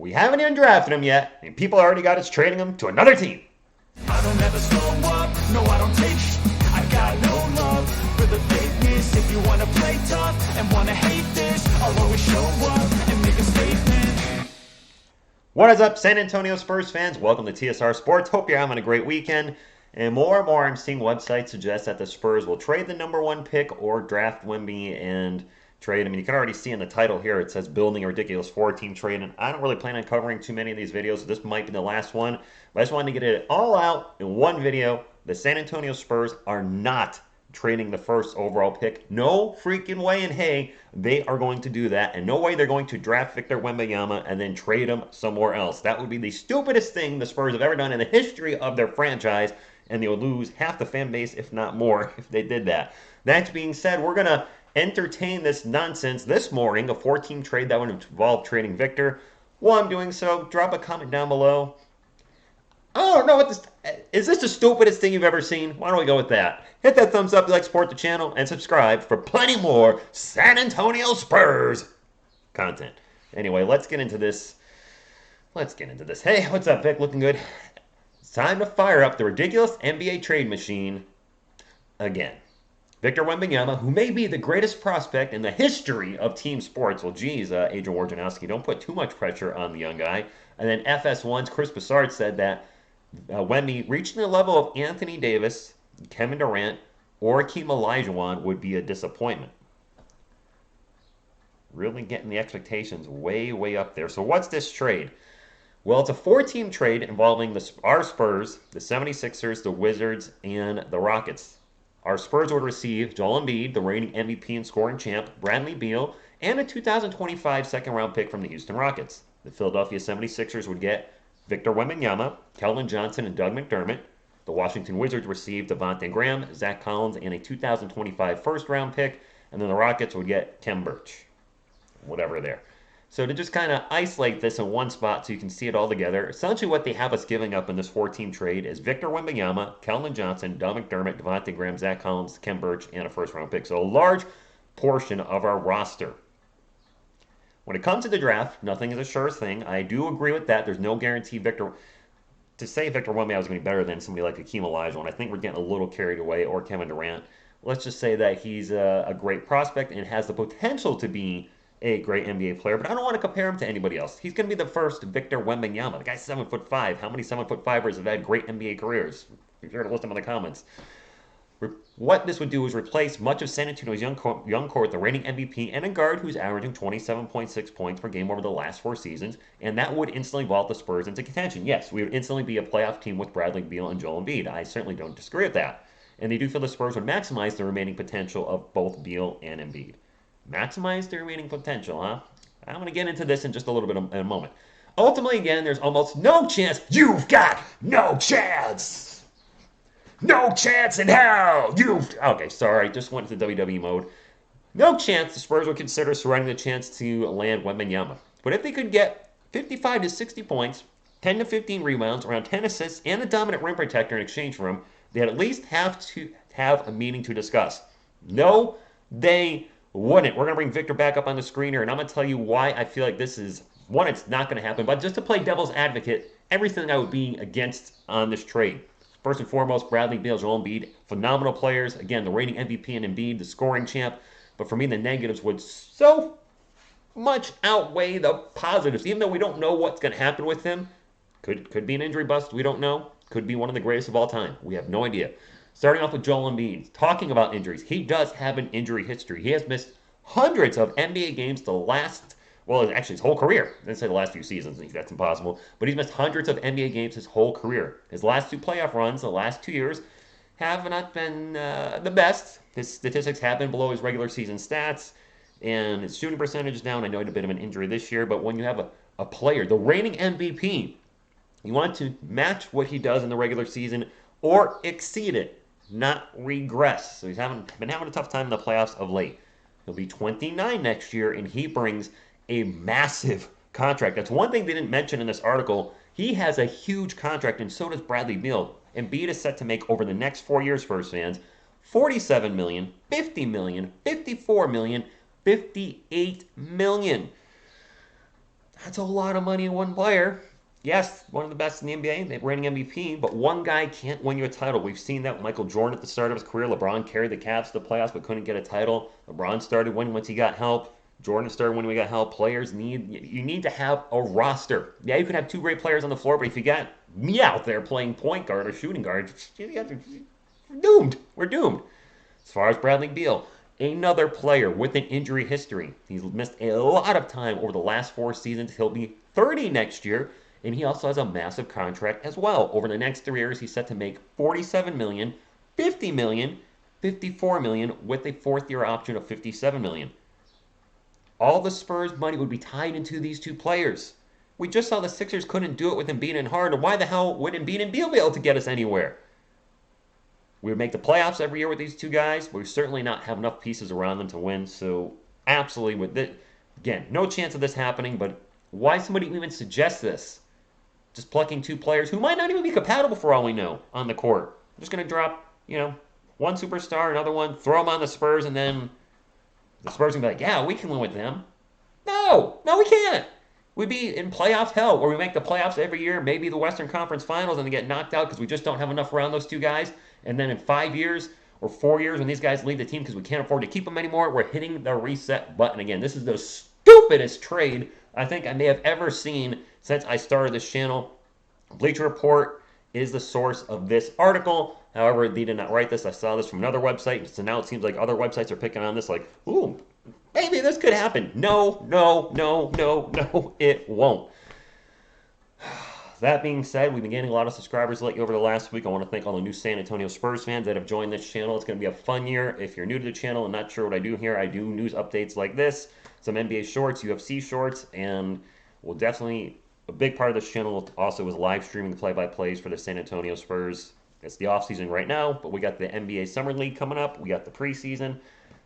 We haven't even drafted him yet, and people already got us trading him to another team. I don't ever slow up, no I don't take I got no love for the fakeness. If you wanna play tough and wanna hate this, I'll always show up and make a statement. What is up, San Antonio Spurs fans? Welcome to TSR Sports. Hope you're having a great weekend. And more I'm seeing websites suggest that the Spurs will trade the number one pick or draft Wemby and trade. I mean, you can already see in the title here, it says building a ridiculous four-team trade. And I don't really plan on covering too many of these videos. So this might be the last one. But I just wanted to get it all out in one video. The San Antonio Spurs are not trading the first overall pick. No freaking way in hey, they are going to do that. And no way they're going to draft Victor Wembanyama and then trade him somewhere else. That would be the stupidest thing the Spurs have ever done in the history of their franchise. And they would lose half the fan base, if not more, if they did that. That being said, we're going to entertain this nonsense this morning, a four-team trade that would involve trading Victor. While I'm doing so, drop a comment down below. I don't know what this is. This the stupidest thing you've ever seen? Why don't we go with that? Hit that thumbs up if you like, support the channel, and subscribe for plenty more San Antonio Spurs content. Anyway, let's get into this. Hey, what's up, Vic? Looking good. It's time to fire up the ridiculous NBA trade machine again. Victor Wembanyama, who may be the greatest prospect in the history of team sports. Well, geez, Adrian Wojnarowski, don't put too much pressure on the young guy. And then FS1's Chris Broussard said that Wemby reaching the level of Anthony Davis, Kevin Durant, or Hakeem Olajuwon would be a disappointment. Really getting the expectations way, way up there. So what's this trade? Well, it's a four-team trade involving our Spurs, the 76ers, the Wizards, and the Rockets. Our Spurs would receive Joel Embiid, the reigning MVP and scoring champ, Bradley Beal, and a 2025 second-round pick from the Houston Rockets. The Philadelphia 76ers would get Victor Wembanyama, Keldon Johnson, and Doug McDermott. The Washington Wizards received Devontae Graham, Zach Collins, and a 2025 first-round pick. And then the Rockets would get Khem Birch. Whatever there. So to just kind of isolate this in one spot so you can see it all together, essentially what they have us giving up in this four-team trade is Victor Wembanyama, Keldon Johnson, Doug McDermott, Devontae Graham, Zach Collins, Khem Birch, and a first-round pick. So a large portion of our roster. When it comes to the draft, nothing is a sure thing. I do agree with that. There's no guarantee to say Victor Wembanyama is going to be better than somebody like Hakeem Olajuwon. I think we're getting a little carried away, or Kevin Durant. Let's just say that he's a great prospect and has the potential to be a great NBA player, but I don't want to compare him to anybody else. He's going to be the first Victor Wembanyama. The guy's 7'5". How many 7'5"ers have had great NBA careers? Be sure to list them in the comments. What this would do is replace much of San Antonio's young core with the reigning MVP and a guard who's averaging 27.6 points per game over the last four seasons, and that would instantly vault the Spurs into contention. Yes, we would instantly be a playoff team with Bradley Beal and Joel Embiid. I certainly don't disagree with that. And they do feel the Spurs would maximize the remaining potential of both Beal and Embiid. Maximize their remaining potential, huh? I'm going to get into this in just a little bit in a moment. Ultimately, again, there's almost no chance. You've got no chance. No chance in hell. Okay, sorry. Just went into WWE mode. No chance the Spurs would consider surrendering the chance to land Wembanyama. But if they could get 55 to 60 points, 10 to 15 rebounds, around 10 assists, and a dominant rim protector in exchange for him, they'd at least have to have a meeting to discuss. No, they wouldn't. We're going to bring Victor back up on the screen here, and I'm going to tell you why I feel like this is, one, it's not going to happen, but just to play devil's advocate, everything I would be against on this trade. First and foremost, Bradley Beal, Joel Embiid, phenomenal players. Again, the reigning MVP and Embiid, the scoring champ. But for me, the negatives would so much outweigh the positives. Even though we don't know what's going to happen with him, could be an injury bust, we don't know. Could be one of the greatest of all time. We have no idea. Starting off with Joel Embiid, talking about injuries, he does have an injury history. He has missed hundreds of NBA games actually his whole career. I didn't say the last few seasons, that's impossible. But he's missed hundreds of NBA games his whole career. His last two playoff runs, the last 2 years, have not been the best. His statistics have been below his regular season stats, and his shooting percentage is down. I know he had a bit of an injury this year, but when you have a player, the reigning MVP, you want to match what he does in the regular season or exceed it. Not regress. So he's been having a tough time in the playoffs of late. He'll be 29 next year, and he brings a massive contract. That's one thing they didn't mention in this article. He has a huge contract, and so does Bradley Beal. Embiid is set to make over the next 4 years, Spurs fans, $47 million, $50 million, $54 million, $58 million. That's a lot of money in one player. Yes, one of the best in the NBA, reigning MVP, but one guy can't win you a title. We've seen that with Michael Jordan at the start of his career. LeBron carried the Cavs to the playoffs but couldn't get a title. LeBron started winning once he got help. Jordan started winning when he got help. Players you need to have a roster. Yeah, you can have two great players on the floor, but if you got me out there playing point guard or shooting guard, we're doomed. We're doomed. As far as Bradley Beal, another player with an injury history. He's missed a lot of time over the last 4 seasons. He'll be 30 next year, and he also has a massive contract as well. Over the next 3 years, he's set to make $47 million, $50 million, $54 million, with a fourth-year option of $57 million. All the Spurs money would be tied into these two players. We just saw the Sixers couldn't do it with Embiid and Harden. Why the hell would Embiid and Beal be able to get us anywhere? We would make the playoffs every year with these two guys, but we certainly not have enough pieces around them to win. So, absolutely, with this, again, no chance of this happening. But why somebody even suggest this? Just plucking two players who might not even be compatible for all we know on the court. I'm just going to drop, one superstar, another one, throw them on the Spurs, and then the Spurs are going to be like, yeah, we can win with them. No, we can't. We'd be in playoff hell where we make the playoffs every year, maybe the Western Conference Finals, and then get knocked out because we just don't have enough around those two guys. And then in 5 years or 4 years, when these guys leave the team because we can't afford to keep them anymore, we're hitting the reset button again. This is the stupidest trade I think I may have ever seen since I started this channel. Bleacher Report is the source of this article. However, they did not write this. I saw this from another website, so now it seems like other websites are picking on this like, ooh, maybe this could happen. No, it won't. That being said, we've been gaining a lot of subscribers lately over the last week. I want to thank all the new San Antonio Spurs fans that have joined this channel. It's going to be a fun year. If you're new to the channel and not sure what I do here, I do news updates like this, some NBA shorts, UFC shorts, and we'll definitely, a big part of this channel also is live streaming the play-by-plays for the San Antonio Spurs. It's the off-season right now, but we got the NBA Summer League coming up. We got the preseason.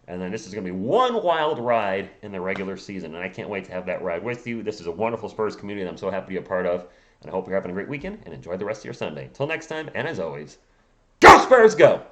And then this is going to be one wild ride in the regular season. And I can't wait to have that ride with you. This is a wonderful Spurs community that I'm so happy to be a part of. And I hope you're having a great weekend and enjoy the rest of your Sunday. Until next time, and as always, go Spurs, go!